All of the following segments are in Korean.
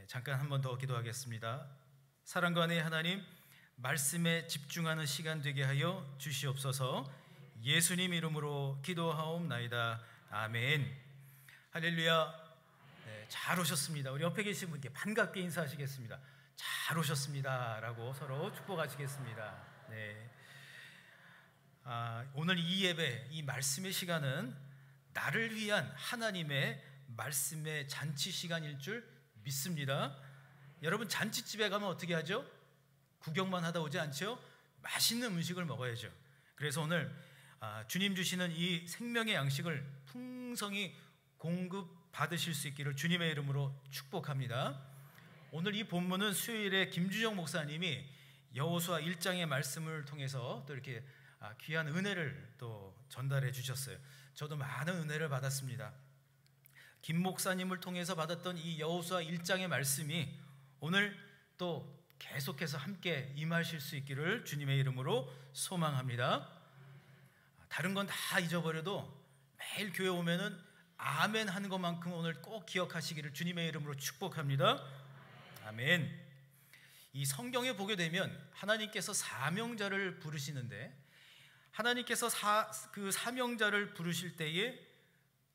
잠깐 한 번 더 기도하겠습니다. 사랑과 은혜의 하나님, 말씀에 집중하는 시간 되게 하여 주시옵소서. 예수님 이름으로 기도하옵나이다. 아멘. 할렐루야. 잘 오셨습니다. 우리 옆에 계신 분께 반갑게 인사하시겠습니다. 잘 오셨습니다 라고 서로 축복하시겠습니다. 오늘 이 예배, 이 말씀의 시간은 나를 위한 하나님의 말씀의 잔치 시간일 줄 믿습니다. 여러분, 잔치집에 가면 어떻게 하죠? 구경만 하다 오지 않죠? 맛있는 음식을 먹어야죠. 그래서 오늘 주님 주시는 이 생명의 양식을 풍성히 공급받으실 수 있기를 주님의 이름으로 축복합니다. 오늘 이 본문은 수요일에 김주정 목사님이 여호수아 1장의 말씀을 통해서 또 이렇게 귀한 은혜를 또 전달해 주셨어요. 저도 많은 은혜를 받았습니다. 김 목사님을 통해서 받았던 이 여호수아 1장의 말씀이 오늘 또 계속해서 함께 임하실 수 있기를 주님의 이름으로 소망합니다. 다른 건 다 잊어버려도 매일 교회 오면은 아멘 하는 것만큼 오늘 꼭 기억하시기를 주님의 이름으로 축복합니다. 아멘. 이 성경에 보게 되면 하나님께서 사명자를 부르시는데, 하나님께서 그 사명자를 부르실 때에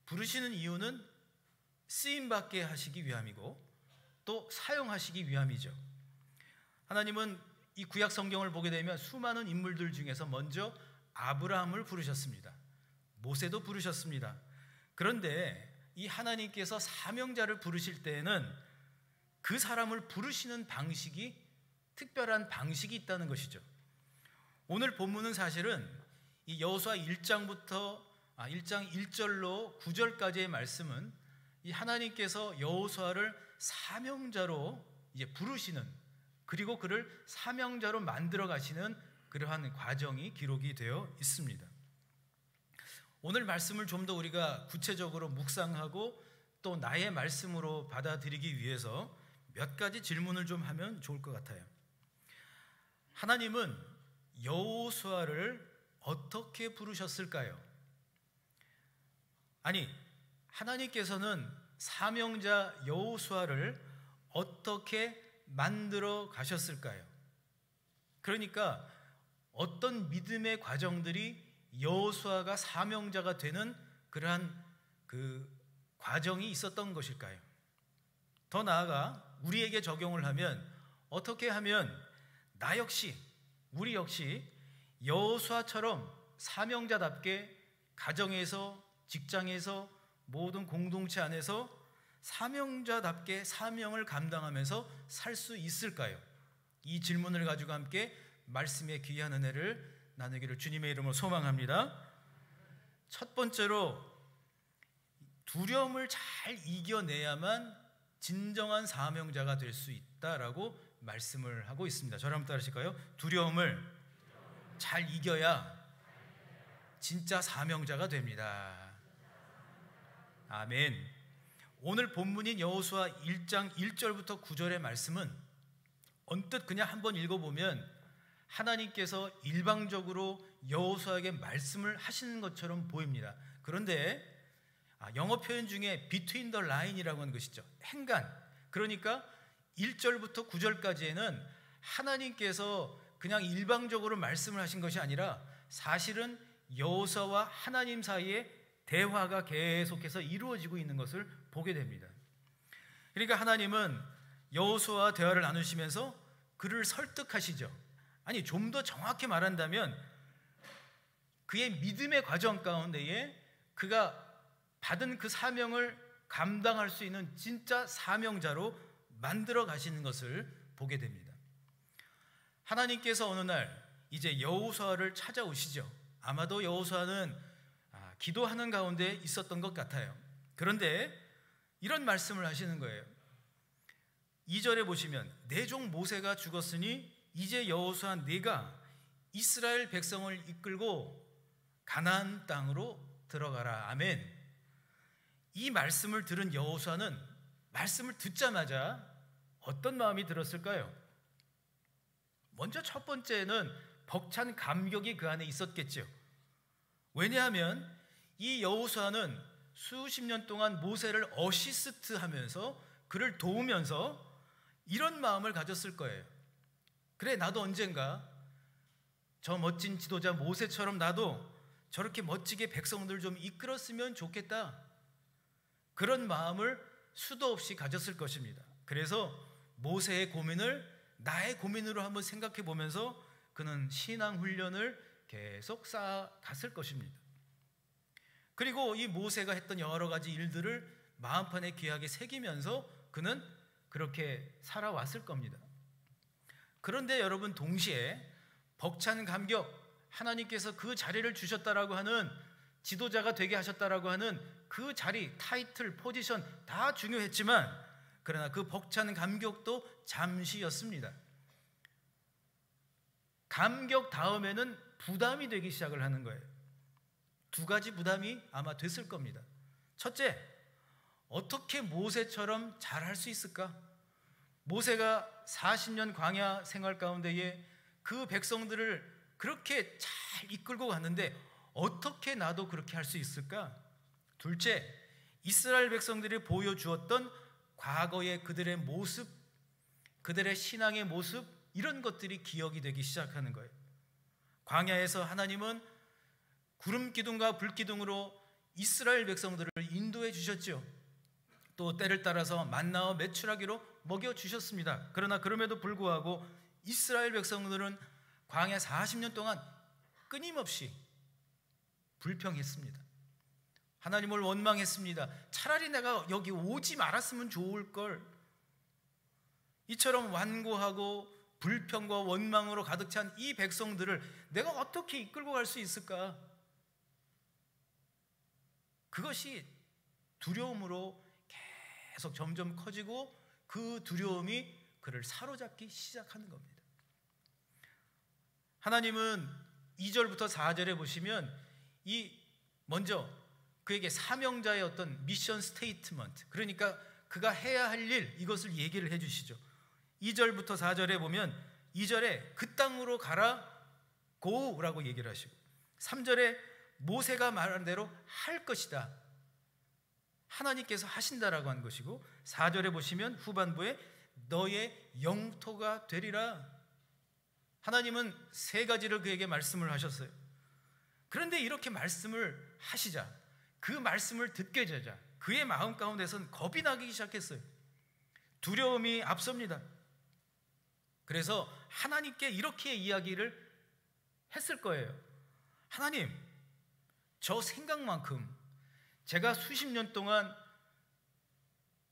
부르시는 이유는 쓰임받게 하시기 위함이고 또 사용하시기 위함이죠. 하나님은 이 구약 성경을 보게 되면 수많은 인물들 중에서 먼저 아브라함을 부르셨습니다. 모세도 부르셨습니다. 그런데 이 하나님께서 사명자를 부르실 때에는 그 사람을 부르시는 방식이 특별한 방식이 있다는 것이죠. 오늘 본문은 사실은 이 여호수아 1장 1절로 9절까지의 말씀은 이 하나님께서 여호수아를 사명자로 이제 부르시는, 그리고 그를 사명자로 만들어 가시는 그러한 과정이 기록이 되어 있습니다. 오늘 말씀을 좀 더 우리가 구체적으로 묵상하고 또 나의 말씀으로 받아들이기 위해서 몇 가지 질문을 좀 하면 좋을 것 같아요. 하나님은 여호수아를 어떻게 부르셨을까요? 아니, 하나님께서는 사명자 여호수아를 어떻게 만들어 가셨을까요? 그러니까 어떤 믿음의 과정들이 여호수아가 사명자가 되는 그러한 그 과정이 있었던 것일까요? 더 나아가 우리에게 적용을 하면 어떻게 하면 나 역시, 우리 역시 여호수아처럼 사명자답게 가정에서, 직장에서, 모든 공동체 안에서 사명자답게 사명을 감당하면서 살 수 있을까요? 이 질문을 가지고 함께 말씀의 귀한 은혜를 나누기를 주님의 이름으로 소망합니다. 첫 번째로, 두려움을 잘 이겨내야만 진정한 사명자가 될 수 있다라고 말씀을 하고 있습니다. 저를 한번 따르실까요? 두려움을 잘 이겨야 진짜 사명자가 됩니다. 아멘. 오늘 본문인 여호수아 1장 1절부터 9절의 말씀은 언뜻 그냥 한번 읽어보면 하나님께서 일방적으로 여호수아에게 말씀을 하시는 것처럼 보입니다. 그런데 영어 표현 중에 between the line이라고 하는 것이죠. 행간. 그러니까 1절부터 9절까지에는 하나님께서 그냥 일방적으로 말씀을 하신 것이 아니라 사실은 여호수아와 하나님 사이에 대화가 계속해서 이루어지고 있는 것을 보게 됩니다. 그러니까 하나님은 여호수아와 대화를 나누시면서 그를 설득하시죠. 아니, 좀 더 정확히 말한다면 그의 믿음의 과정 가운데에 그가 받은 그 사명을 감당할 수 있는 진짜 사명자로 만들어 가시는 것을 보게 됩니다. 하나님께서 어느 날 이제 여호수아를 찾아오시죠. 아마도 여호수아는 기도하는 가운데 있었던 것 같아요. 그런데 이런 말씀을 하시는 거예요. 2절에 보시면 내 종 모세가 죽었으니 이제 여호수아 네가 이스라엘 백성을 이끌고 가나안 땅으로 들어가라. 아멘. 이 말씀을 들은 여호수아는 말씀을 듣자마자 어떤 마음이 들었을까요? 먼저 첫 번째는 벅찬 감격이 그 안에 있었겠죠. 왜냐하면 이 여호수아는 수십 년 동안 모세를 어시스트하면서 그를 도우면서 이런 마음을 가졌을 거예요. 그래, 나도 언젠가 저 멋진 지도자 모세처럼 나도 저렇게 멋지게 백성들 좀 이끌었으면 좋겠다. 그런 마음을 수도 없이 가졌을 것입니다. 그래서 모세의 고민을 나의 고민으로 한번 생각해 보면서 그는 신앙 훈련을 계속 쌓아갔을 것입니다. 그리고 이 모세가 했던 여러 가지 일들을 마음판에 귀하게 새기면서 그는 그렇게 살아왔을 겁니다. 그런데 여러분, 동시에 벅찬 감격, 하나님께서 그 자리를 주셨다라고 하는, 지도자가 되게 하셨다라고 하는 그 자리, 타이틀, 포지션 다 중요했지만 그러나 그 벅찬 감격도 잠시였습니다. 감격 다음에는 부담이 되기 시작을 하는 거예요. 두 가지 부담이 아마 됐을 겁니다. 첫째, 어떻게 모세처럼 잘할 수 있을까? 모세가 40년 광야 생활 가운데에 그 백성들을 그렇게 잘 이끌고 갔는데 어떻게 나도 그렇게 할 수 있을까? 둘째, 이스라엘 백성들이 보여주었던 과거의 그들의 모습, 그들의 신앙의 모습, 이런 것들이 기억이 되기 시작하는 거예요. 광야에서 하나님은 구름 기둥과 불 기둥으로 이스라엘 백성들을 인도해 주셨죠. 또 때를 따라서 만나와 메추라기로 먹여 주셨습니다. 그러나 그럼에도 불구하고 이스라엘 백성들은 광야 40년 동안 끊임없이 불평했습니다. 하나님을 원망했습니다. 차라리 내가 여기 오지 말았으면 좋을 걸. 이처럼 완고하고 불평과 원망으로 가득 찬 이 백성들을 내가 어떻게 이끌고 갈 수 있을까? 그것이 두려움으로 계속 점점 커지고 그 두려움이 그를 사로잡기 시작하는 겁니다. 하나님은 2절부터 4절에 보시면 먼저 그에게 사명자의 어떤 미션 스테이트먼트, 그러니까 그가 해야 할 일, 이것을 얘기를 해 주시죠. 2절부터 4절에 보면 2절에 그 땅으로 가라 고라고 얘기를 하시고 3절에 모세가 말한 대로 할 것이다, 하나님께서 하신다라고 한 것이고 4절에 보시면 후반부에 너의 영토가 되리라. 하나님은 세 가지를 그에게 말씀을 하셨어요. 그런데 이렇게 말씀을 하시자, 그 말씀을 듣게 되자 그의 마음 가운데서는 겁이 나기 시작했어요. 두려움이 앞섭니다. 그래서 하나님께 이렇게 이야기를 했을 거예요. 하나님, 저 생각만큼 제가 수십 년 동안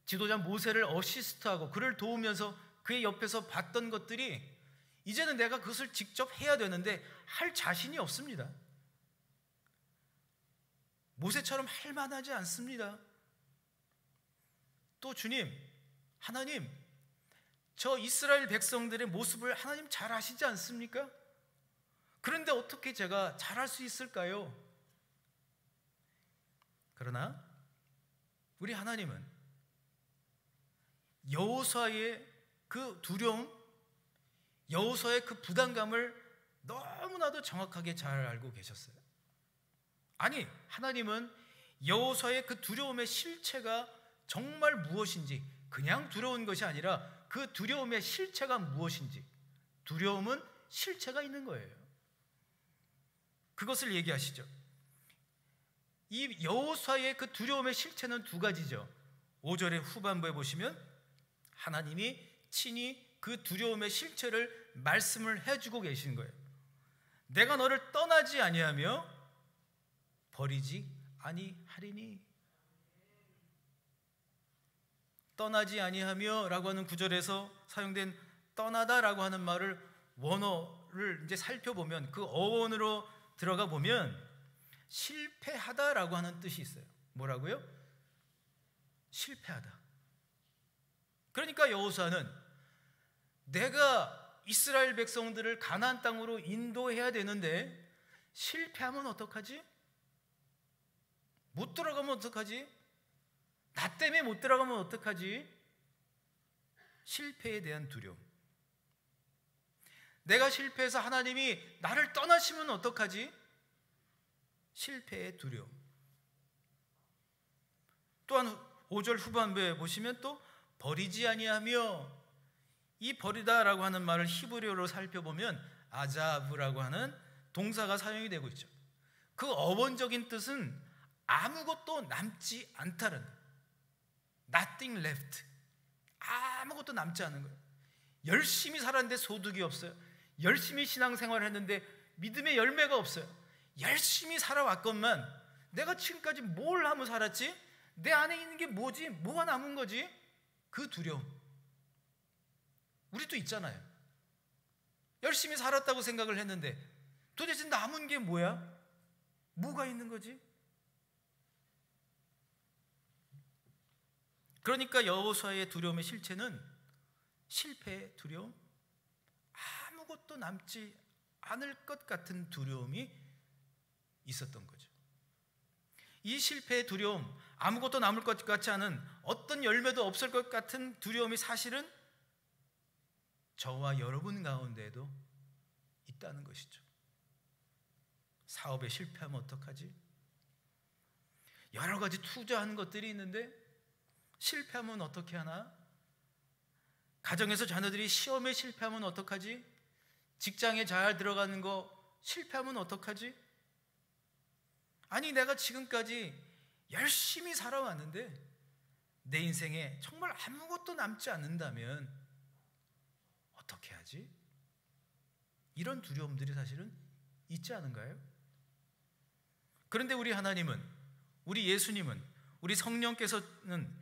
지도자 모세를 어시스트하고 그를 도우면서 그의 옆에서 봤던 것들이 이제는 내가 그것을 직접 해야 되는데 할 자신이 없습니다. 모세처럼 할 만하지 않습니다. 또 주님, 하나님, 저 이스라엘 백성들의 모습을 하나님 잘 아시지 않습니까? 그런데 어떻게 제가 잘할 수 있을까요? 그러나 우리 하나님은 여호수아의 그 두려움, 여호수아의 그 부담감을 너무나도 정확하게 잘 알고 계셨어요. 아니, 하나님은 여호수아의 그 두려움의 실체가 정말 무엇인지, 그냥 두려운 것이 아니라 그 두려움의 실체가 무엇인지, 두려움은 실체가 있는 거예요. 그것을 얘기하시죠. 이 여호수아의 그 두려움의 실체는 두 가지죠. 5절의 후반부에 보시면 하나님이 친히 그 두려움의 실체를 말씀을 해주고 계신 거예요. 내가 너를 떠나지 아니하며 버리지 아니하리니. 떠나지 아니하며 라고 하는 구절에서 사용된 떠나다라고 하는 말을 원어를 이제 살펴보면, 그 어원으로 들어가 보면 실패하다라고 하는 뜻이 있어요. 뭐라고요? 실패하다. 그러니까 여호수아는 내가 이스라엘 백성들을 가나안 땅으로 인도해야 되는데 실패하면 어떡하지? 못 들어가면 어떡하지? 나 때문에 못 들어가면 어떡하지? 실패에 대한 두려움. 내가 실패해서 하나님이 나를 떠나시면 어떡하지? 실패의 두려움. 또한 5절 후반부에 보시면 또 버리지 아니하며, 이 버리다라고 하는 말을 히브리어로 살펴보면 아자브라고 하는 동사가 사용이 되고 있죠. 그 어원적인 뜻은 아무것도 남지 않다는 거예요. Nothing left. 아무것도 남지 않은 거예요. 열심히 살았는데 소득이 없어요. 열심히 신앙생활을 했는데 믿음의 열매가 없어요. 열심히 살아왔건만 내가 지금까지 뭘 하며 살았지? 내 안에 있는 게 뭐지? 뭐가 남은 거지? 그 두려움. 우리도 있잖아요. 열심히 살았다고 생각을 했는데 도대체 남은 게 뭐야? 뭐가 있는 거지? 그러니까 여호수아의 두려움의 실체는 실패의 두려움, 아무것도 남지 않을 것 같은 두려움이 있었던 거죠. 이 실패의 두려움, 아무것도 남을 것 같지 않은 어떤 열매도 없을 것 같은 두려움이 사실은 저와 여러분 가운데에도 있다는 것이죠. 사업에 실패하면 어떡하지? 여러 가지 투자하는 것들이 있는데 실패하면 어떻게 하나? 가정에서 자녀들이 시험에 실패하면 어떡하지? 직장에 잘 들어가는 거 실패하면 어떡하지? 아니 내가 지금까지 열심히 살아왔는데 내 인생에 정말 아무것도 남지 않는다면 어떻게 하지? 이런 두려움들이 사실은 있지 않은가요? 그런데 우리 하나님은, 우리 예수님은, 우리 성령께서는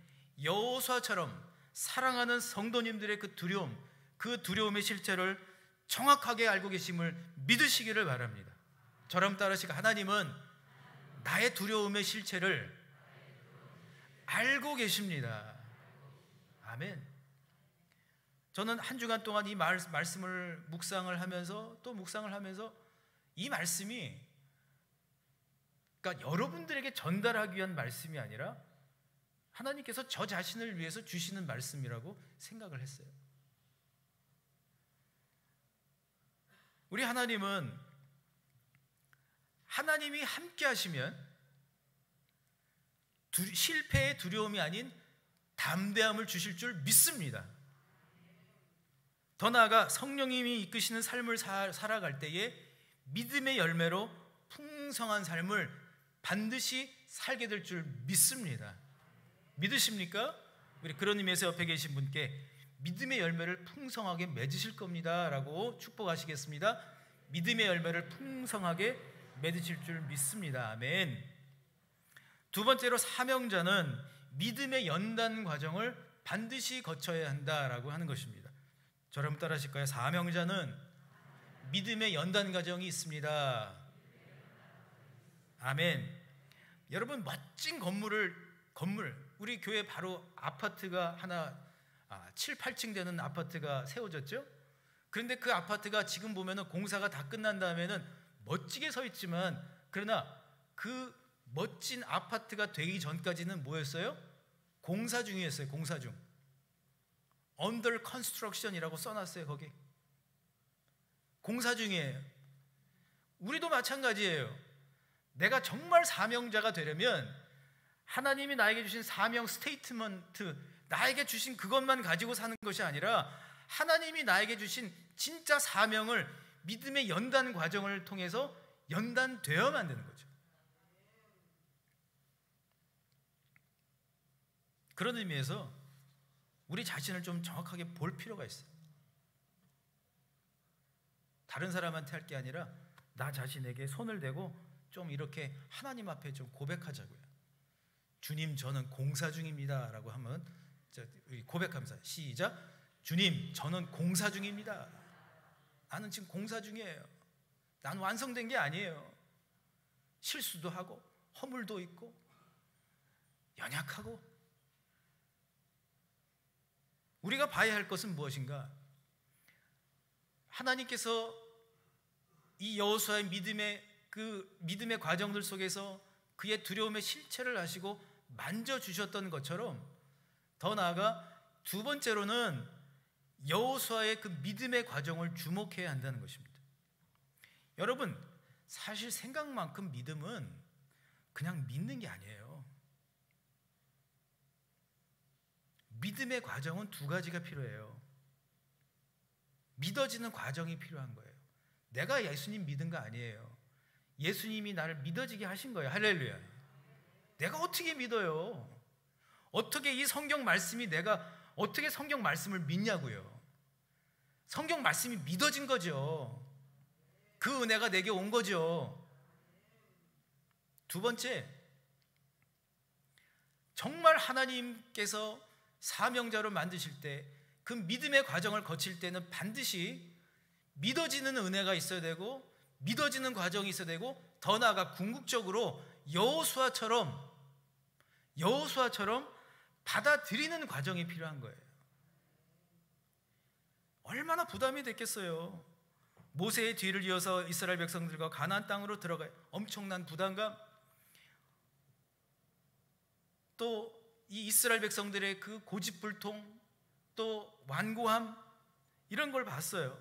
여호수아처럼 사랑하는 성도님들의 그 두려움, 그 두려움의 실체를 정확하게 알고 계심을 믿으시기를 바랍니다. 저럼 따르시고 하나님은 나의 두려움의 실체를 알고 계십니다. 아멘. 저는 한 주간 동안 이 말씀을 묵상을 하면서 또 묵상을 하면서 이 말씀이 그러니까 여러분들에게 전달하기 위한 말씀이 아니라 하나님께서 저 자신을 위해서 주시는 말씀이라고 생각을 했어요. 우리 하나님은 하나님이 함께 하시면 실패의 두려움이 아닌 담대함을 주실 줄 믿습니다. 더 나아가 성령님이 이끄시는 삶을 살아갈 때에 믿음의 열매로 풍성한 삶을 반드시 살게 될 줄 믿습니다. 믿으십니까? 우리 그런 의미에서 옆에 계신 분께 믿음의 열매를 풍성하게 맺으실 겁니다 라고 축복하시겠습니다. 믿음의 열매를 풍성하게 맺으실 줄 믿습니다. 아멘. 두 번째로 사명자는 믿음의 연단 과정을 반드시 거쳐야 한다라고 하는 것입니다. 저를 따라 하실까요? 사명자는 믿음의 연단 과정이 있습니다. 아멘. 여러분 멋진 건물 우리 교회 바로 아파트가 하나 7, 8층 되는 아파트가 세워졌죠. 그런데 그 아파트가 지금 보면은 공사가 다 끝난 다음에는 멋지게 서 있지만 그러나 그 멋진 아파트가 되기 전까지는 뭐였어요? 공사 중이었어요. 공사 중. Under construction이라고 써놨어요. 거기 공사 중이에요. 우리도 마찬가지예요. 내가 정말 사명자가 되려면 하나님이 나에게 주신 사명 스테이트먼트, 나에게 주신 그것만 가지고 사는 것이 아니라 하나님이 나에게 주신 진짜 사명을 믿음의 연단 과정을 통해서 연단되어야만 되는 거죠. 그런 의미에서 우리 자신을 좀 정확하게 볼 필요가 있어요. 다른 사람한테 할 게 아니라 나 자신에게 손을 대고 좀 이렇게 하나님 앞에 좀 고백하자고요. 주님 저는 공사 중입니다 라고 하면 고백하면서 시작. 주님 저는 공사 중입니다. 나는 지금 공사 중이에요. 난 완성된 게 아니에요. 실수도 하고 허물도 있고 연약하고. 우리가 봐야 할 것은 무엇인가? 하나님께서 이 여호수아의 믿음의 과정들 속에서 그의 두려움의 실체를 아시고 만져주셨던 것처럼 더 나아가 두 번째로는 여호수아의 그 믿음의 과정을 주목해야 한다는 것입니다. 여러분 사실 생각만큼 믿음은 그냥 믿는 게 아니에요. 믿음의 과정은 두 가지가 필요해요. 믿어지는 과정이 필요한 거예요. 내가 예수님 믿은 거 아니에요. 예수님이 나를 믿어지게 하신 거예요. 할렐루야. 내가 어떻게 믿어요? 어떻게 이 성경 말씀이 내가 어떻게 성경 말씀을 믿냐고요. 성경 말씀이 믿어진 거죠. 그 은혜가 내게 온 거죠. 두 번째, 정말 하나님께서 사명자로 만드실 때 그 믿음의 과정을 거칠 때는 반드시 믿어지는 은혜가 있어야 되고 믿어지는 과정이 있어야 되고 더 나아가 궁극적으로 여호수아처럼 받아들이는 과정이 필요한 거예요. 얼마나 부담이 됐겠어요. 모세의 뒤를 이어서 이스라엘 백성들과 가나안 땅으로 들어가요. 엄청난 부담감, 또 이 이스라엘 백성들의 그 고집불통, 또 완고함, 이런 걸 봤어요.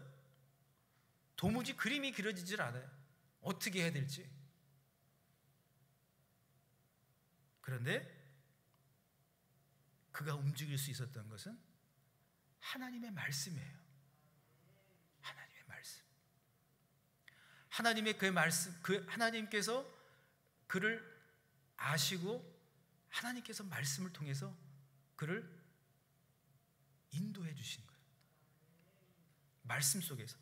도무지 그림이 그려지질 않아요. 어떻게 해야 될지. 그런데 그가 움직일 수 있었던 것은 하나님의 말씀이에요. 하나님의 말씀. 하나님의 그 말씀, 하나님께서 그를 아시고 하나님께서 말씀을 통해서 그를 인도해 주신 거예요. 말씀 속에서.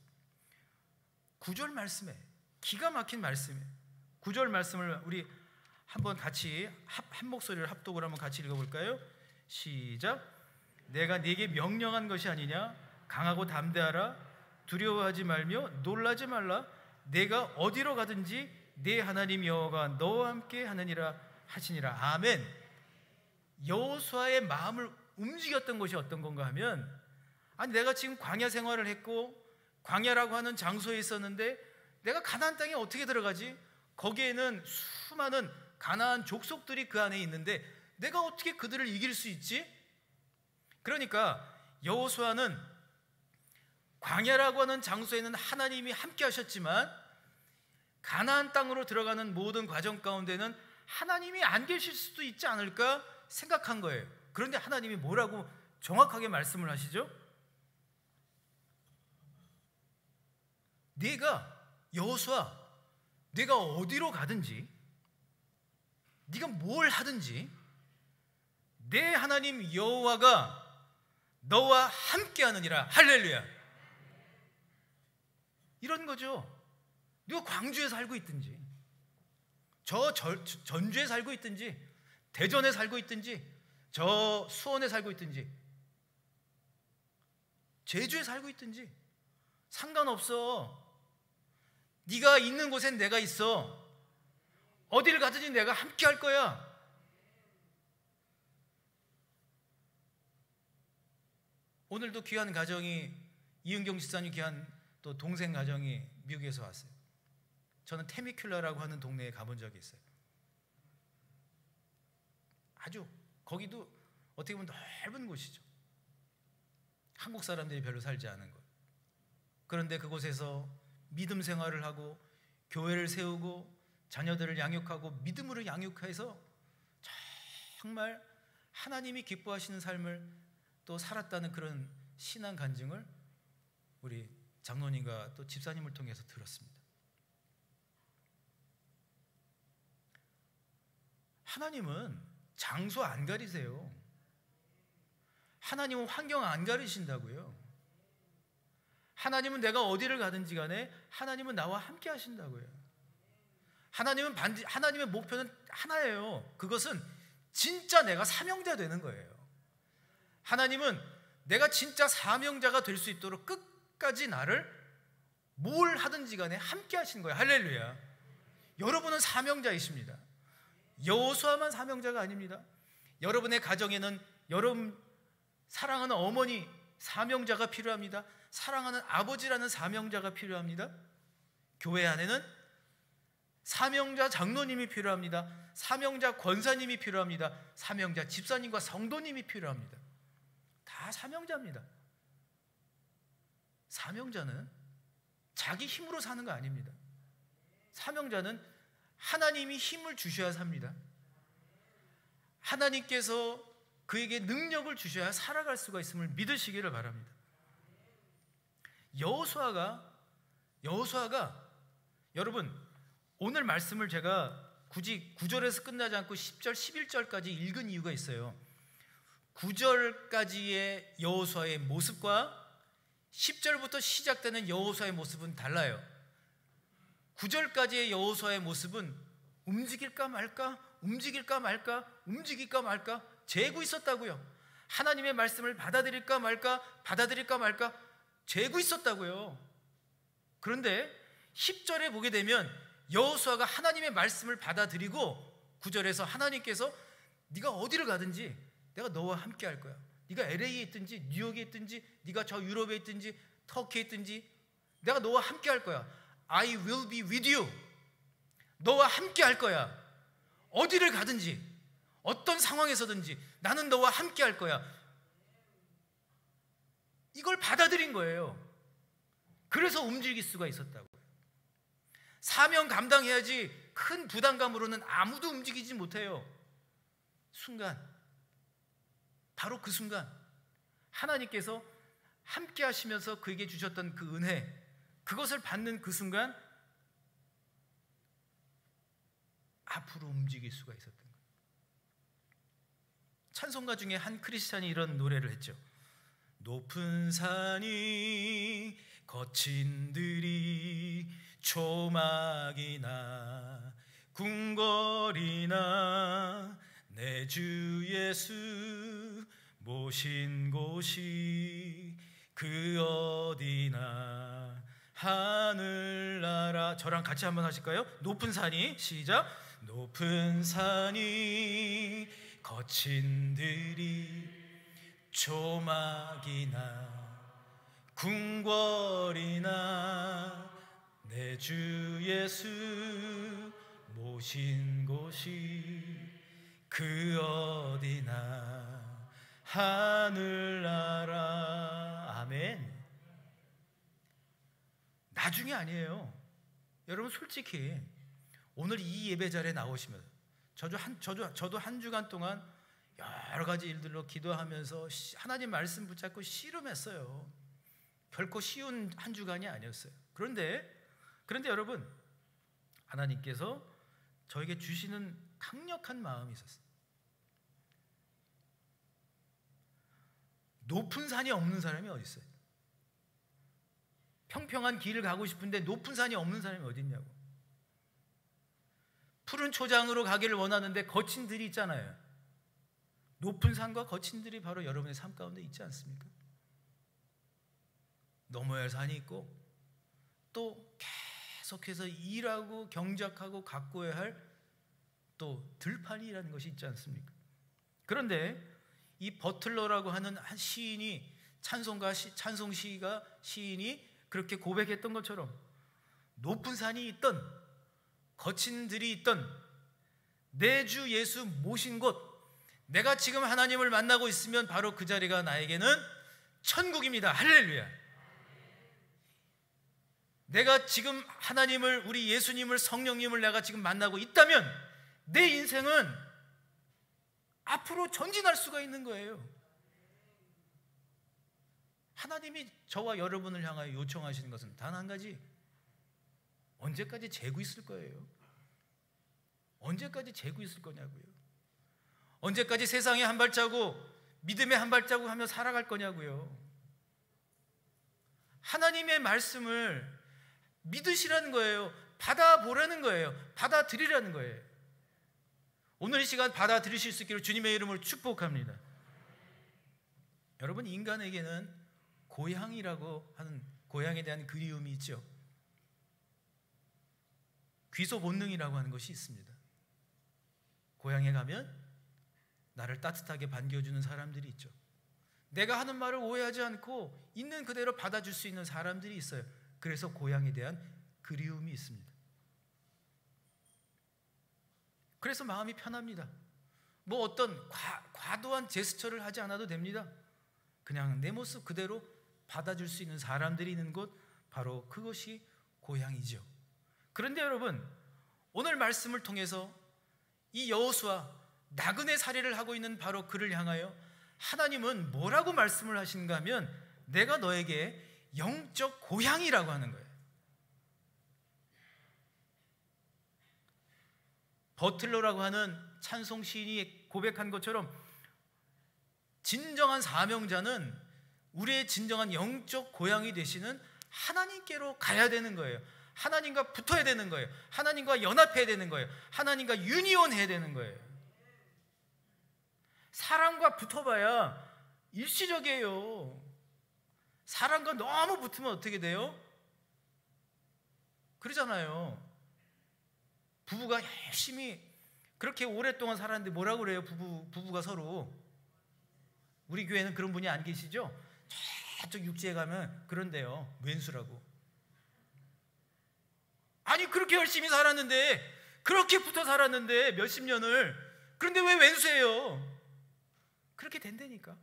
9절 말씀에 기가 막힌 말씀이에요. 9절 말씀을 우리 한번 같이 한 목소리를 합독을 한번 같이 읽어볼까요? 시작. 내가 네게 명령한 것이 아니냐? 강하고 담대하라. 두려워하지 말며 놀라지 말라. 내가 어디로 가든지 네 하나님 여호와가 너와 함께 하느니라 하시니라. 아멘. 여호수아의 마음을 움직였던 것이 어떤 건가 하면, 아니 내가 지금 광야 생활을 했고 광야라고 하는 장소에 있었는데 내가 가나안 땅에 어떻게 들어가지? 거기에는 수많은 가나안 족속들이 그 안에 있는데 내가 어떻게 그들을 이길 수 있지? 그러니까 여호수아는 광야라고 하는 장소에는 하나님이 함께 하셨지만 가나안 땅으로 들어가는 모든 과정 가운데는 하나님이 안 계실 수도 있지 않을까 생각한 거예요. 그런데 하나님이 뭐라고 정확하게 말씀을 하시죠? 여호수아, 네가 어디로 가든지 네가 뭘 하든지 내 하나님 여호와가 너와 함께 하느니라. 할렐루야. 이런 거죠. 네가 광주에 살고 있든지 전주에 살고 있든지 대전에 살고 있든지 저 수원에 살고 있든지 제주에 살고 있든지 상관없어. 네가 있는 곳엔 내가 있어. 어디를 가든지 내가 함께 할 거야. 오늘도 귀한 가정이, 이은경 집사님 귀한 또 동생 가정이 미국에서 왔어요. 저는 테미큘라라고 하는 동네에 가본 적이 있어요. 아주 거기도 어떻게 보면 넓은 곳이죠. 한국 사람들이 별로 살지 않은 곳. 그런데 그곳에서 믿음 생활을 하고 교회를 세우고 자녀들을 양육하고 믿음으로 양육해서 정말 하나님이 기뻐하시는 삶을 또 살았다는 그런 신앙 간증을 우리 장로님과 또 집사님을 통해서 들었습니다. 하나님은 장소 안 가리세요. 하나님은 환경 안 가리신다고요. 하나님은 내가 어디를 가든지 간에 하나님은 나와 함께 하신다고요. 하나님의 목표는 하나예요. 그것은 진짜 내가 사명자 되는 거예요. 하나님은 내가 진짜 사명자가 될 수 있도록 끝까지 나를 뭘 하든지 간에 함께 하시는 거예요. 할렐루야. 여러분은 사명자이십니다. 여호수아만 사명자가 아닙니다. 여러분의 가정에는 여러분 사랑하는 어머니 사명자가 필요합니다. 사랑하는 아버지라는 사명자가 필요합니다. 교회 안에는 사명자 장로님이 필요합니다. 사명자 권사님이 필요합니다. 사명자 집사님과 성도님이 필요합니다. 다 사명자입니다. 사명자는 자기 힘으로 사는 거 아닙니다. 사명자는 하나님이 힘을 주셔야 삽니다. 하나님께서 그에게 능력을 주셔야 살아갈 수가 있음을 믿으시기를 바랍니다. 여호수아가 여러분, 오늘 말씀을 제가 굳이 9절에서 끝나지 않고 10절, 11절까지 읽은 이유가 있어요. 9절까지의 여호수아의 모습과 10절부터 시작되는 여호수아의 모습은 달라요. 9절까지의 여호수아의 모습은 움직일까 말까, 움직일까 말까, 움직일까 말까 재고 있었다고요. 하나님의 말씀을 받아들일까 말까, 받아들일까 말까 재고 있었다고요. 그런데 10절에 보게 되면 여호수아가 하나님의 말씀을 받아들이고 9절에서 하나님께서 네가 어디를 가든지 내가 너와 함께 할 거야. 네가 LA에 있든지 뉴욕에 있든지 네가 저 유럽에 있든지 터키에 있든지 내가 너와 함께 할 거야. I will be with you. 너와 함께 할 거야. 어디를 가든지 어떤 상황에서든지 나는 너와 함께 할 거야. 이걸 받아들인 거예요. 그래서 움직일 수가 있었다고요. 사명 감당해야지 큰 부담감으로는 아무도 움직이지 못해요. 순간, 바로 그 순간 하나님께서 함께 하시면서 그에게 주셨던 그 은혜, 그것을 받는 그 순간 앞으로 움직일 수가 있었던 거예요. 찬송가 중에 한 크리스찬이 이런 노래를 했죠. 높은 산이 거친 들이 초막이나 궁궐이나 내 주 예수 모신 곳이 그 어디나 하늘나라. 저랑 같이 한번 하실까요? 높은 산이, 시작. 높은 산이 거친 들이 초막이나 궁궐이나 내 주 예수 모신 곳이 그 어디나 하늘나라. 아멘. 나중에 아니에요. 여러분 솔직히 오늘 이 예배 자리에 나오시면 저도 한 주간 동안 여러 가지 일들로 기도하면서 하나님 말씀 붙잡고 씨름했어요. 결코 쉬운 한 주간이 아니었어요. 그런데 여러분, 하나님께서 저에게 주시는 강력한 마음이 있었어요. 높은 산이 없는 사람이 어디 있어요? 평평한 길을 가고 싶은데 높은 산이 없는 사람이 어디 있냐고. 푸른 초장으로 가기를 원하는데 거친 들이 있잖아요. 높은 산과 거친 들이 바로 여러분의 삶 가운데 있지 않습니까? 넘어야 할 산이 있고 또 계속해서 일하고 경작하고 가꾸어야 할 또 들판이라는 것이 있지 않습니까? 그런데 이 버틀러라고 하는 한 시인이, 찬송시가 시인이 그렇게 고백했던 것처럼 높은 산이 있던 거친 들이 있던 내 주 예수 모신 곳, 내가 지금 하나님을 만나고 있으면 바로 그 자리가 나에게는 천국입니다. 할렐루야. 내가 지금 하나님을, 우리 예수님을, 성령님을 내가 지금 만나고 있다면 내 인생은 앞으로 전진할 수가 있는 거예요. 하나님이 저와 여러분을 향하여 요청하시는 것은 단 한 가지. 언제까지 재고 있을 거예요? 언제까지 재고 있을 거냐고요. 언제까지 세상에 한 발자국, 믿음의 한 발자국 하며 살아갈 거냐고요. 하나님의 말씀을 믿으시라는 거예요. 받아보라는 거예요. 받아들이라는 거예요. 오늘 이 시간 받아들이실 수 있기를 주님의 이름으로 축복합니다. 여러분, 인간에게는 고향이라고 하는, 고향에 대한 그리움이 있죠. 귀소 본능이라고 하는 것이 있습니다. 고향에 가면 나를 따뜻하게 반겨주는 사람들이 있죠. 내가 하는 말을 오해하지 않고 있는 그대로 받아줄 수 있는 사람들이 있어요. 그래서 고향에 대한 그리움이 있습니다. 그래서 마음이 편합니다. 뭐 어떤 과도한 제스처를 하지 않아도 됩니다. 그냥 내 모습 그대로 받아줄 수 있는 사람들이 있는 곳, 바로 그것이 고향이죠. 그런데 여러분, 오늘 말씀을 통해서 이 여호수아, 나그네 살이를 하고 있는 바로 그를 향하여 하나님은 뭐라고 말씀을 하시는가 하면, 내가 너에게 영적 고향이라고 하는 거예요. 버틀러라고 하는 찬송 시인이 고백한 것처럼 진정한 사명자는 우리의 진정한 영적 고향이 되시는 하나님께로 가야 되는 거예요. 하나님과 붙어야 되는 거예요. 하나님과 연합해야 되는 거예요. 하나님과 유니온해야 되는 거예요. 사람과 붙어봐야 일시적이에요. 사람과 너무 붙으면 어떻게 돼요? 그러잖아요. 부부가 열심히 그렇게 오랫동안 살았는데 뭐라고 그래요? 부부가 서로. 우리 교회는 그런 분이 안 계시죠? 저쪽 육지에 가면 그런데요. 왼수라고. 아니 그렇게 열심히 살았는데, 그렇게 붙어 살았는데 몇십 년을, 그런데 왜 왼수예요? 그렇게 된다니까.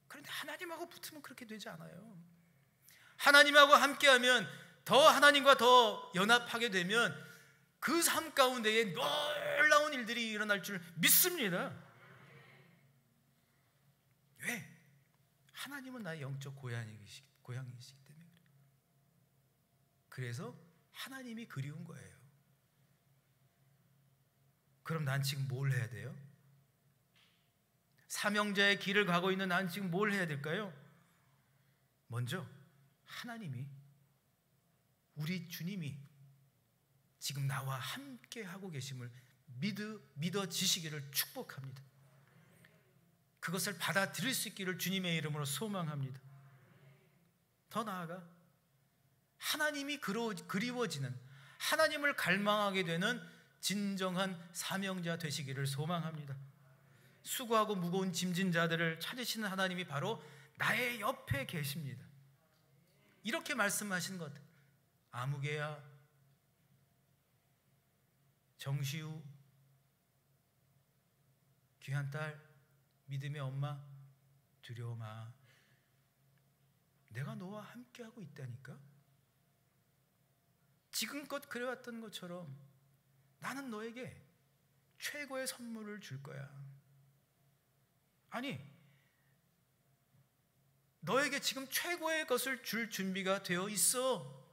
그런데 하나님하고 붙으면 그렇게 되지 않아요. 하나님하고 함께하면, 더 하나님과 더 연합하게 되면 그 삶 가운데에 놀라운 일들이 일어날 줄 믿습니다. 왜? 하나님은 나의 영적 고향이시기 때문에. 그래서 하나님이 그리운 거예요. 그럼 난 지금 뭘 해야 돼요? 사명자의 길을 가고 있는 난 지금 뭘 해야 될까요? 먼저 하나님이, 우리 주님이 지금 나와 함께 하고 계심을 믿어지시기를 축복합니다. 그것을 받아들일 수 있기를 주님의 이름으로 소망합니다. 더 나아가 하나님이 그리워지는, 하나님을 갈망하게 되는 진정한 사명자 되시기를 소망합니다. 수고하고 무거운 짐진 자들을 찾으시는 하나님이 바로 나의 옆에 계십니다. 이렇게 말씀하신 것. 아무개야, 정시우, 귀한 딸, 믿음의 엄마, 두려워 마. 내가 너와 함께하고 있다니까. 지금껏 그래왔던 것처럼 나는 너에게 최고의 선물을 줄 거야. 아니, 너에게 지금 최고의 것을 줄 준비가 되어 있어.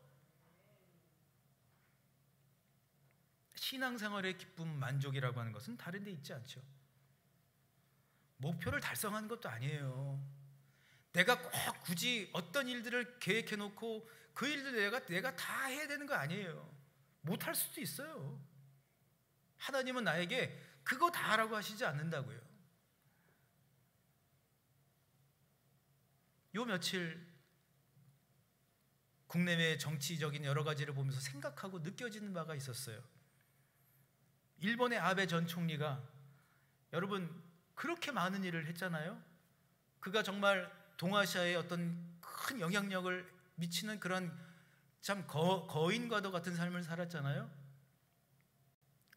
신앙생활의 기쁨, 만족이라고 하는 것은 다른 데 있지 않죠. 목표를 달성하는 것도 아니에요. 내가 꼭 굳이 어떤 일들을 계획해 놓고 그 일들 내가 다 해야 되는 거 아니에요. 못할 수도 있어요. 하나님은 나에게 그거 다 하라고 하시지 않는다고요. 요 며칠 국내외 정치적인 여러 가지를 보면서 생각하고 느껴지는 바가 있었어요. 일본의 아베 전 총리가, 여러분, 그렇게 많은 일을 했잖아요. 그가 정말 동아시아에 어떤 큰 영향력을 미치는 그런 참 거인과도 같은 삶을 살았잖아요.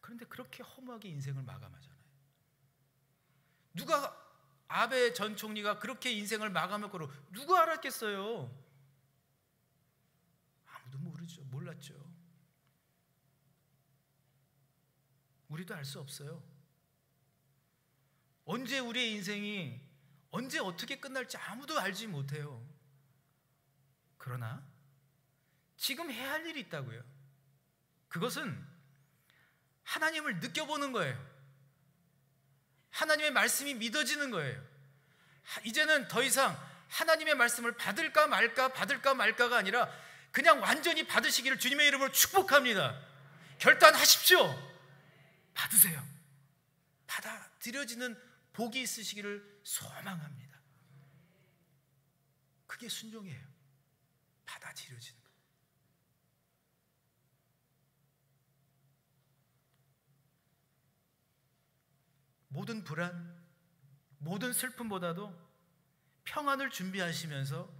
그런데 그렇게 허무하게 인생을 마감하잖아요. 누가, 아베 전 총리가 그렇게 인생을 마감할 거로 누가 알았겠어요? 아무도 몰랐죠. 우리도 알 수 없어요. 언제 우리의 인생이 언제 어떻게 끝날지 아무도 알지 못해요. 그러나 지금 해야 할 일이 있다고요. 그것은 하나님을 느껴보는 거예요. 하나님의 말씀이 믿어지는 거예요. 이제는 더 이상 하나님의 말씀을 받을까 말까가 아니라 그냥 완전히 받으시기를 주님의 이름으로 축복합니다. 결단하십시오. 받으세요. 받아들여지는 복이 있으시기를 소망합니다. 그게 순종이에요. 받아들여지는 거. 모든 불안, 모든 슬픔보다도 평안을 준비하시면서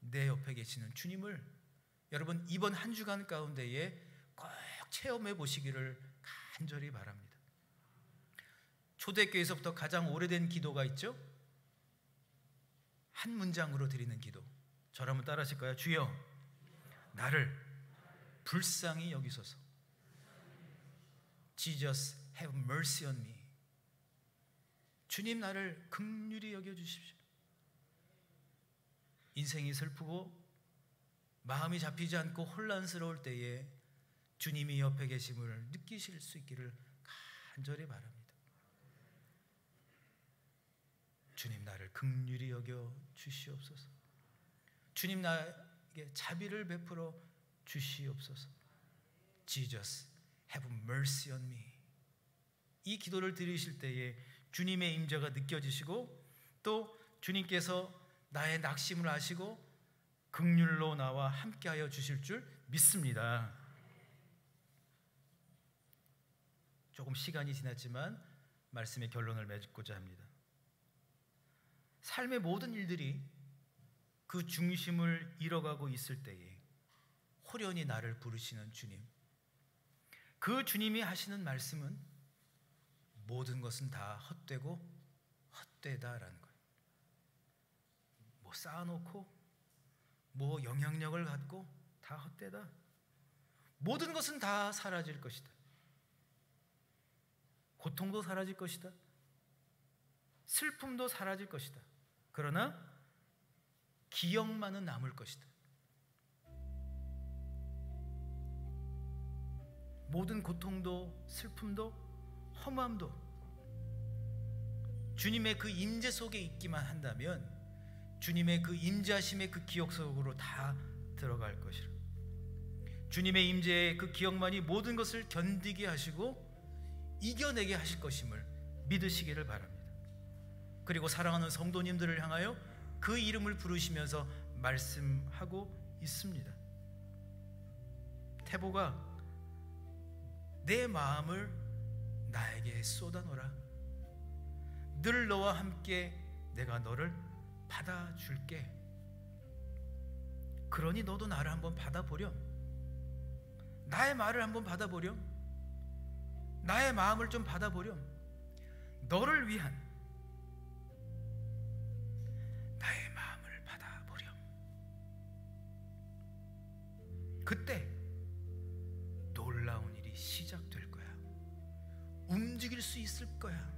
내 옆에 계시는 주님을 여러분 이번 한 주간 가운데에 꼭 체험해 보시기를 간절히 바랍니다. 초대교회에서부터 가장 오래된 기도가 있죠? 한 문장으로 드리는 기도. 저를 한번 따라 하실까요? 주여, 나를 불쌍히 여기소서. Jesus, have mercy on me. 주님, 나를 긍휼히 여겨주십시오. 인생이 슬프고 마음이 잡히지 않고 혼란스러울 때에 주님이 옆에 계심을 느끼실 수 있기를 간절히 바랍니다. 주님, 나를 긍휼히 여겨 주시옵소서. 주님, 나에게 자비를 베풀어 주시옵소서. Jesus, have mercy on me. 이 기도를 드리실 때에 주님의 임재가 느껴지시고 또 주님께서 나의 낙심을 아시고 긍휼로 나와 함께하여 주실 줄 믿습니다. 조금 시간이 지났지만 말씀의 결론을 맺고자 합니다. 삶의 모든 일들이 그 중심을 잃어가고 있을 때에 호련히 나를 부르시는 주님, 그 주님이 하시는 말씀은 모든 것은 다 헛되고 헛되다라는 거예요. 뭐 쌓아놓고 뭐 영향력을 갖고 다 헛되다. 모든 것은 다 사라질 것이다. 고통도 사라질 것이다. 슬픔도 사라질 것이다. 그러나 기억만은 남을 것이다. 모든 고통도 슬픔도 허무함도 주님의 그 임재 속에 있기만 한다면 주님의 그 임재하심의 그 기억 속으로 다 들어갈 것이라. 주님의 임재의 그 기억만이 모든 것을 견디게 하시고 이겨내게 하실 것임을 믿으시기를 바랍니다. 그리고 사랑하는 성도님들을 향하여 그 이름을 부르시면서 말씀하고 있습니다. 태보가 내 마음을 나에게 쏟아놓으라. 늘 너와 함께 내가 너를 받아줄게. 그러니 너도 나를 한번 받아보렴. 나의 말을 한번 받아보렴. 나의 마음을 좀 받아보렴. 너를 위한 나의 마음을 받아보렴. 그때 놀라운 일이 시작될 거야. 움직일 수 있을 거야.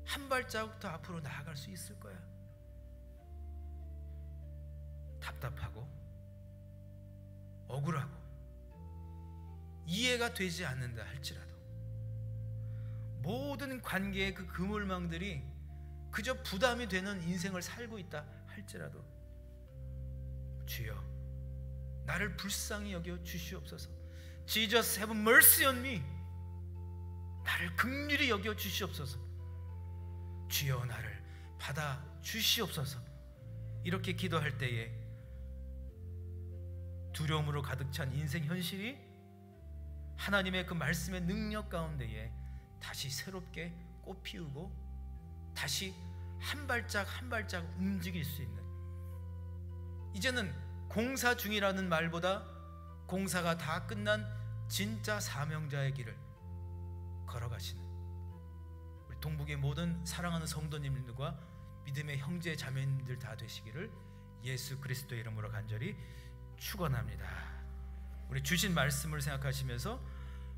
한 발자국 더 앞으로 나아갈 수 있을 거야. 답답하고 억울하고 이해가 되지 않는다 할지라도 모든 관계의 그 그물망들이 그저 부담이 되는 인생을 살고 있다 할지라도 주여 나를 불쌍히 여겨 주시옵소서. Jesus, have mercy on me. 나를 긍휼히 여겨 주시옵소서. 주여 나를 받아 주시옵소서. 이렇게 기도할 때에 두려움으로 가득 찬 인생 현실이 하나님의 그 말씀의 능력 가운데에 다시 새롭게 꽃피우고 다시 한 발짝 한 발짝 움직일 수 있는, 이제는 공사 중이라는 말보다 공사가 다 끝난 진짜 사명자의 길을 걸어가시는 우리 동북의 모든 사랑하는 성도님들과 믿음의 형제 자매님들 다 되시기를 예수 그리스도의 이름으로 간절히 축원합니다. 우리 주신 말씀을 생각하시면서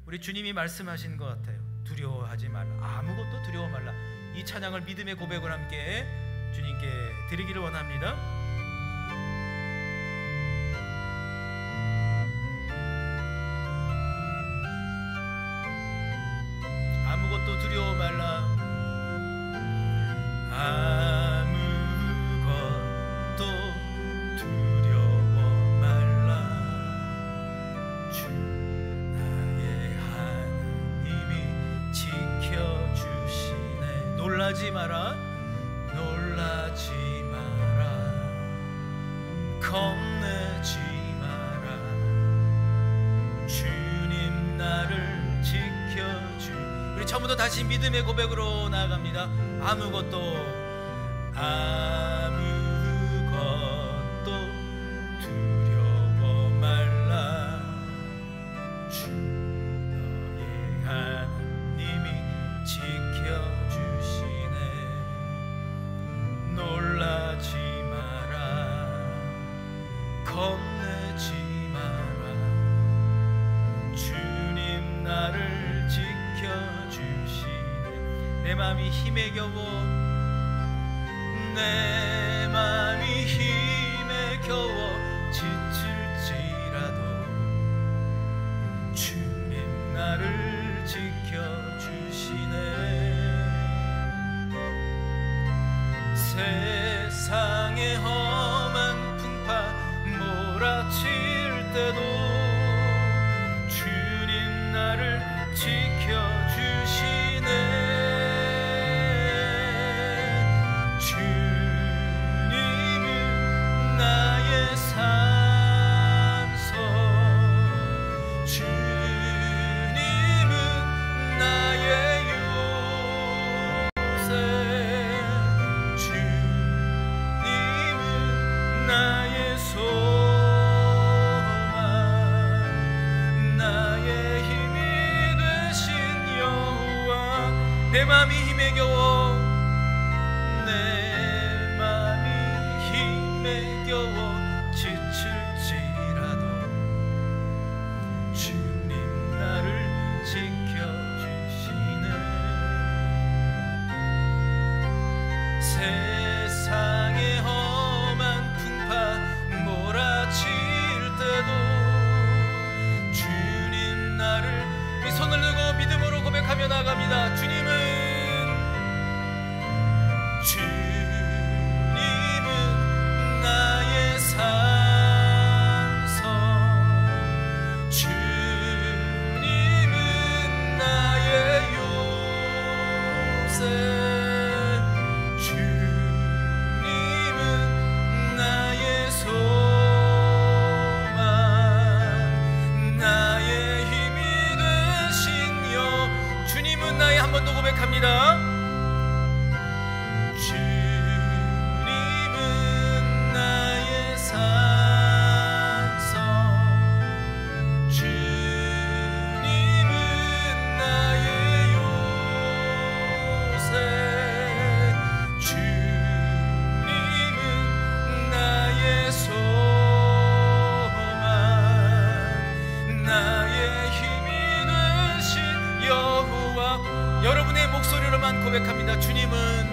우리 주님이 말씀하신 것 같아요. 두려워하지 말라. 아무것도 두려워 말라. 이 찬양을 믿음의 고백을 함께 주님께 드리기를 원합니다. 아무것도 두려워 말라. 아무것도 두려워 말라. 주 나의 하나님이 지켜주시네. 놀라지 마라. 놀라지 마라. 겁내지 마라. 주님 나를 지켜주. 우리 처음부터 다시 믿음의 고백으로 나아갑니다. 아무것도 두려워 말라. 주 너의 하나님이 지켜주시네. 놀라지 마라. 겁내지 마라. 주님 나를 지켜주시네. 내 맘이 힘에 겨워 내 맘이 힘 내 맘이 힘에 겨워 내 맘이 힘에 겨워 지칠지라도 주님 나를 지켜주시네. 세상의 험한 풍파 몰아칠 때도 주님 나를, 이 손을 들고 믿음으로 고백하며 나갑니다. 주님은 나의 산성, 주님은 나의 요새, 주님은 나의 소망, 나의 힘이 되신 여. 주님은 나의, 한 번 더 고백합니다. 여러분의 목소리로만 고백합니다. 주님은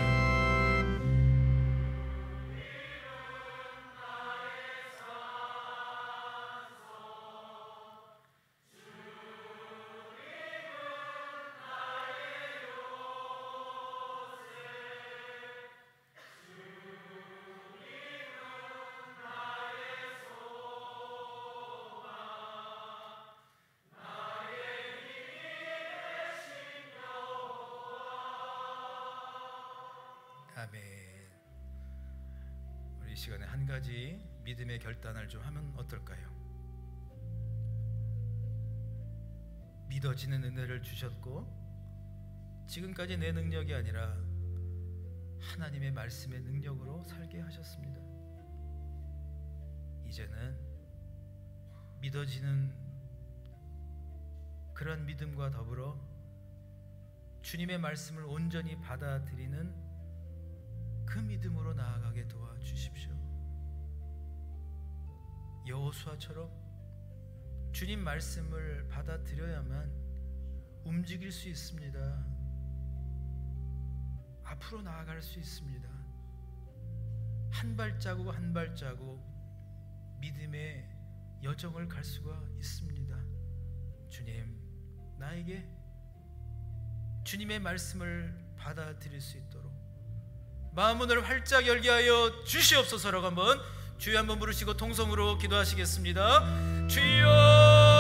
아멘. 우리 이 시간에 한 가지 믿음의 결단을 좀 하면 어떨까요? 믿어지는 은혜를 주셨고 지금까지 내 능력이 아니라 하나님의 말씀의 능력으로 살게 하셨습니다. 이제는 믿어지는 그런 믿음과 더불어 주님의 말씀을 온전히 받아들이는 그 믿음으로 나아가게 도와주십시오. 여호수아처럼 주님 말씀을 받아들여야만 움직일 수 있습니다. 앞으로 나아갈 수 있습니다. 한 발자국 한 발자국 믿음의 여정을 갈 수가 있습니다. 주님, 나에게 주님의 말씀을 받아들일 수 있도록 마음문을 활짝 열게 하여 주시옵소서라고 한번 주여 한번 부르시고 통성으로 기도하시겠습니다. 주여,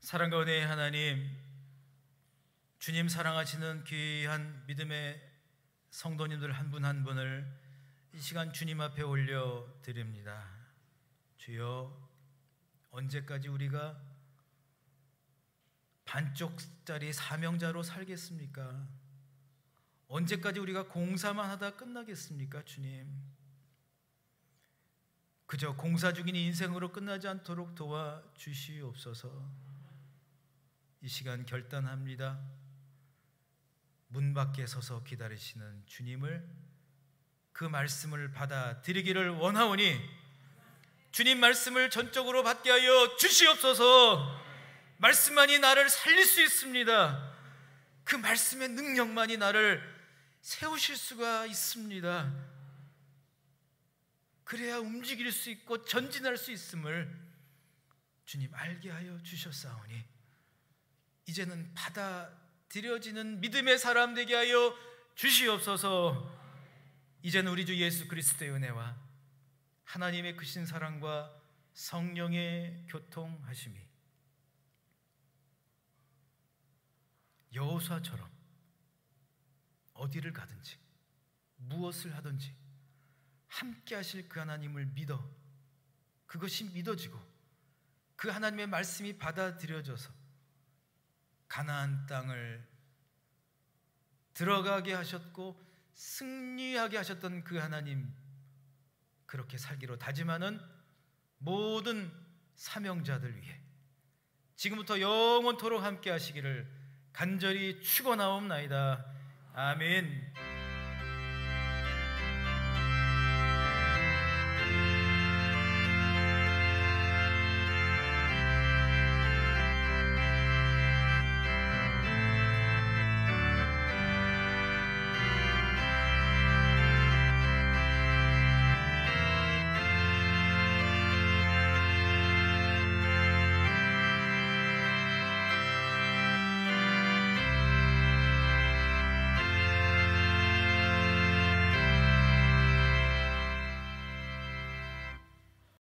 사랑과 은혜의 하나님, 주님 사랑하시는 귀한 믿음의 성도님들 한 분 한 분을 이 시간 주님 앞에 올려드립니다. 주여, 언제까지 우리가 반쪽짜리 사명자로 살겠습니까? 언제까지 우리가 공사만 하다 끝나겠습니까? 주님, 그저 공사 중인 인생으로 끝나지 않도록 도와주시옵소서. 이 시간 결단합니다. 문 밖에 서서 기다리시는 주님을, 그 말씀을 받아들이기를 원하오니 주님 말씀을 전적으로 받게 하여 주시옵소서. 말씀만이 나를 살릴 수 있습니다. 그 말씀의 능력만이 나를 세우실 수가 있습니다. 그래야 움직일 수 있고 전진할 수 있음을 주님 알게 하여 주셨사오니 이제는 받아들여지는 믿음의 사람 되게 하여 주시옵소서. 이제는 우리 주 예수 그리스도의 은혜와 하나님의 크신 사랑과 성령의 교통하심이 여호수아처럼 어디를 가든지 무엇을 하든지 함께 하실 그 하나님을 믿어, 그것이 믿어지고 그 하나님의 말씀이 받아들여져서 가나안 땅을 들어가게 하셨고 승리하게 하셨던 그 하나님, 그렇게 살기로 다짐하는 모든 사명자들 위해 지금부터 영원토록 함께 하시기를 간절히 축원하옵나이다. 아멘.